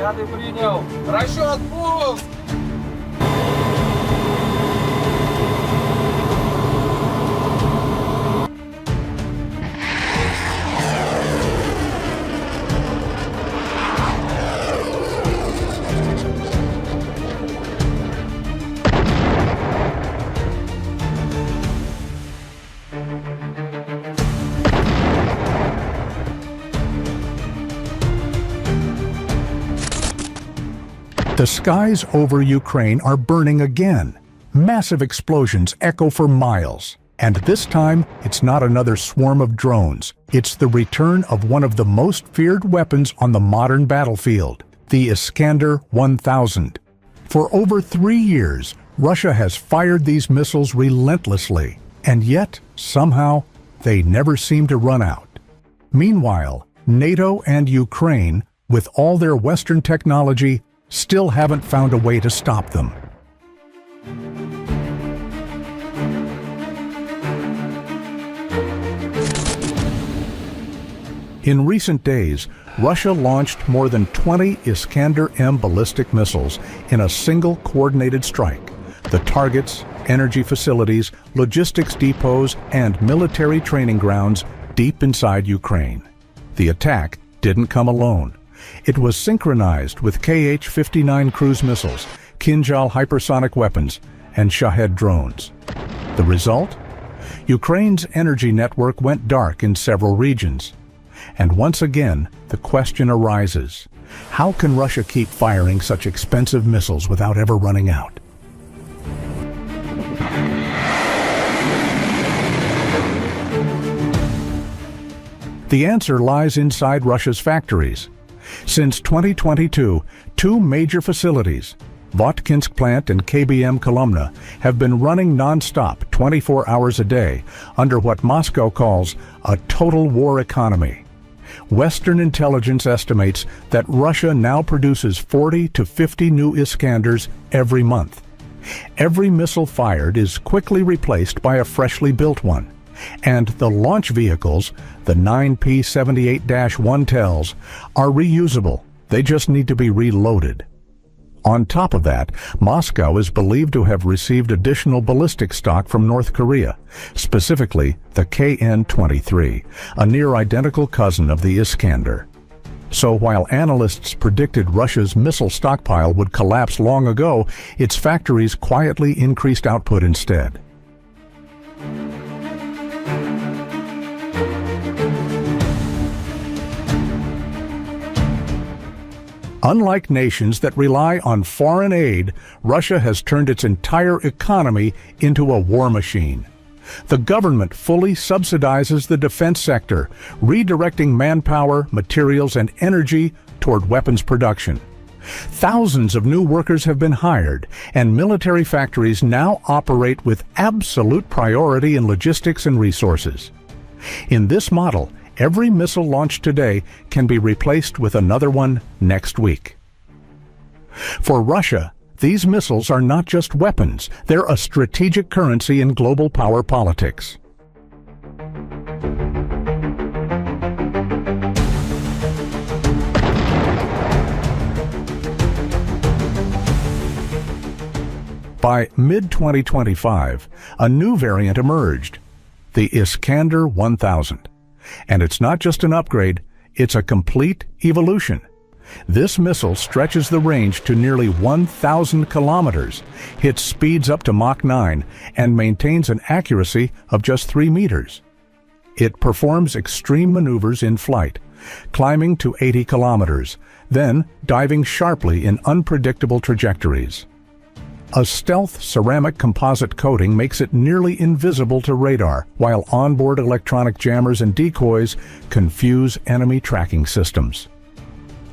Пятый принял. Расчет пуск! The skies over Ukraine are burning again. Massive explosions echo for miles. And this time, it's not another swarm of drones. It's the return of one of the most feared weapons on the modern battlefield, the Iskander 1000. For over 3 years, Russia has fired these missiles relentlessly, and yet, somehow, they never seem to run out. Meanwhile, NATO and Ukraine, with all their Western technology, still haven't found a way to stop them. In recent days, Russia launched more than 20 Iskander-M ballistic missiles in a single coordinated strike. The targets, energy facilities, logistics depots, and military training grounds deep inside Ukraine. The attack didn't come alone. It was synchronized with Kh-59 cruise missiles, Kinjal hypersonic weapons, and Shahed drones. The result? Ukraine's energy network went dark in several regions. And once again, the question arises, how can Russia keep firing such expensive missiles without ever running out? The answer lies inside Russia's factories. Since 2022, 2 major facilities, Votkinsk plant and KBM Kolomna, have been running non-stop 24 hours a day under what Moscow calls a total war economy. Western intelligence estimates that Russia now produces 40 to 50 new Iskanders every month. Every missile fired is quickly replaced by a freshly built one. And the launch vehicles, the 9P-78-1Tels, are reusable. They just need to be reloaded. On top of that, Moscow is believed to have received additional ballistic stock from North Korea, specifically the KN-23, a near-identical cousin of the Iskander. So while analysts predicted Russia's missile stockpile would collapse long ago, its factories quietly increased output instead. Unlike nations that rely on foreign aid, Russia has turned its entire economy into a war machine. The government fully subsidizes the defense sector, redirecting manpower, materials, and energy toward weapons production. Thousands of new workers have been hired, and military factories now operate with absolute priority in logistics and resources. In this model, every missile launched today can be replaced with another one next week. For Russia, these missiles are not just weapons, they're a strategic currency in global power politics. By mid-2025, a new variant emerged, the Iskander 1000. And it's not just an upgrade, it's a complete evolution. This missile stretches the range to nearly 1,000 kilometers, hits speeds up to Mach 9, and maintains an accuracy of just 3 meters. It performs extreme maneuvers in flight, climbing to 80 kilometers, then diving sharply in unpredictable trajectories. A stealth ceramic composite coating makes it nearly invisible to radar, while onboard electronic jammers and decoys confuse enemy tracking systems.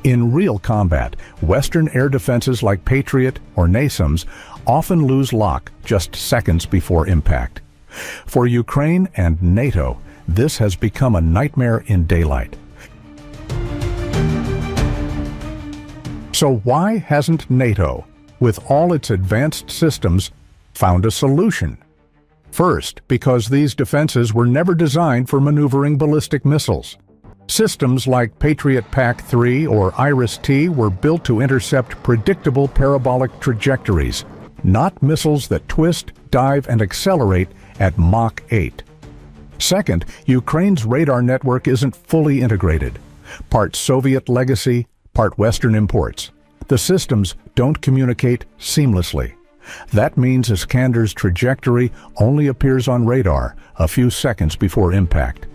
In real combat, Western air defenses like Patriot or NASAMS often lose lock just seconds before impact. For Ukraine and NATO, this has become a nightmare in daylight. So why hasn't NATO, with all its advanced systems, found a solution? First, because these defenses were never designed for maneuvering ballistic missiles. Systems like Patriot PAC-3 or IRIS-T were built to intercept predictable parabolic trajectories, not missiles that twist, dive, and accelerate at Mach 8. Second, Ukraine's radar network isn't fully integrated. Part Soviet legacy, part Western imports. The systems don't communicate seamlessly. That means Iskander's trajectory only appears on radar a few seconds before impact.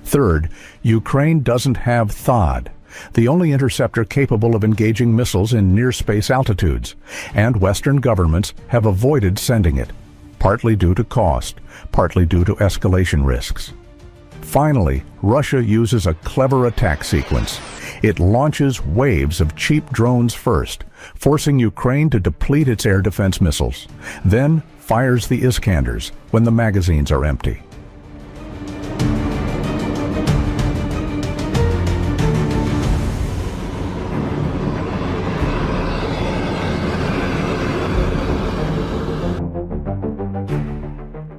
Third, Ukraine doesn't have THAAD, the only interceptor capable of engaging missiles in near-space altitudes, and Western governments have avoided sending it, partly due to cost, partly due to escalation risks. Finally, Russia uses a clever attack sequence. It launches waves of cheap drones first, forcing Ukraine to deplete its air defense missiles, then fires the Iskanders when the magazines are empty.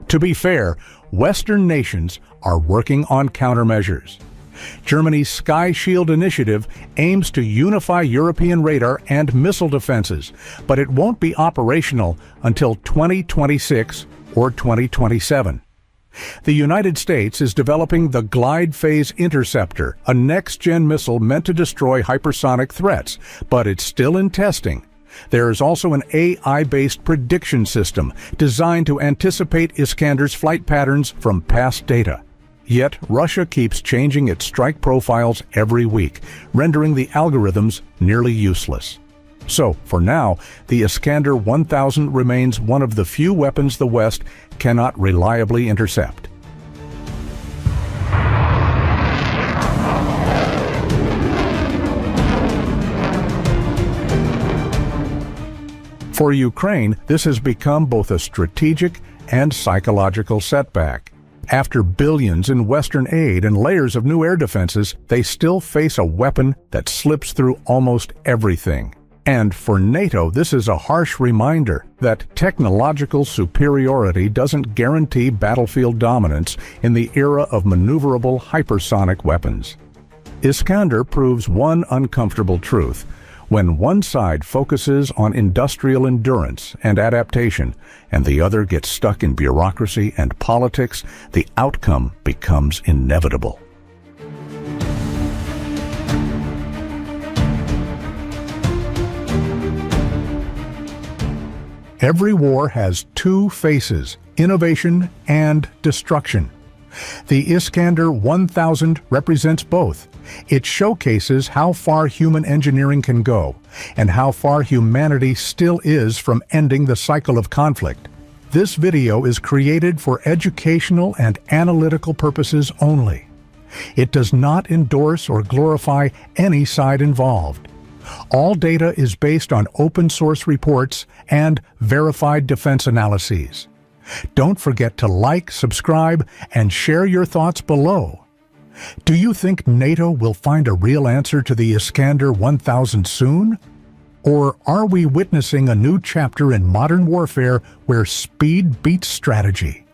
To be fair, Western nations are working on countermeasures. Germany's Sky Shield initiative aims to unify European radar and missile defenses, but it won't be operational until 2026 or 2027. The United States is developing the Glide Phase Interceptor, a next-gen missile meant to destroy hypersonic threats, but it's still in testing. There is also an AI-based prediction system designed to anticipate Iskander's flight patterns from past data. Yet Russia keeps changing its strike profiles every week, rendering the algorithms nearly useless. So, for now, the Iskander 1000 remains one of the few weapons the West cannot reliably intercept. For Ukraine, this has become both a strategic and psychological setback. After billions in Western aid and layers of new air defenses, they still face a weapon that slips through almost everything. And for NATO, this is a harsh reminder that technological superiority doesn't guarantee battlefield dominance in the era of maneuverable hypersonic weapons. Iskander proves one uncomfortable truth. When one side focuses on industrial endurance and adaptation, and the other gets stuck in bureaucracy and politics, the outcome becomes inevitable. Every war has two faces, innovation and destruction. The Iskander 1000 represents both. It showcases how far human engineering can go and how far humanity still is from ending the cycle of conflict. This video is created for educational and analytical purposes only. It does not endorse or glorify any side involved. All data is based on open source reports and verified defense analyses. Don't forget to like, subscribe, and share your thoughts below. Do you think NATO will find a real answer to the Iskander 1000 soon? Or are we witnessing a new chapter in modern warfare where speed beats strategy?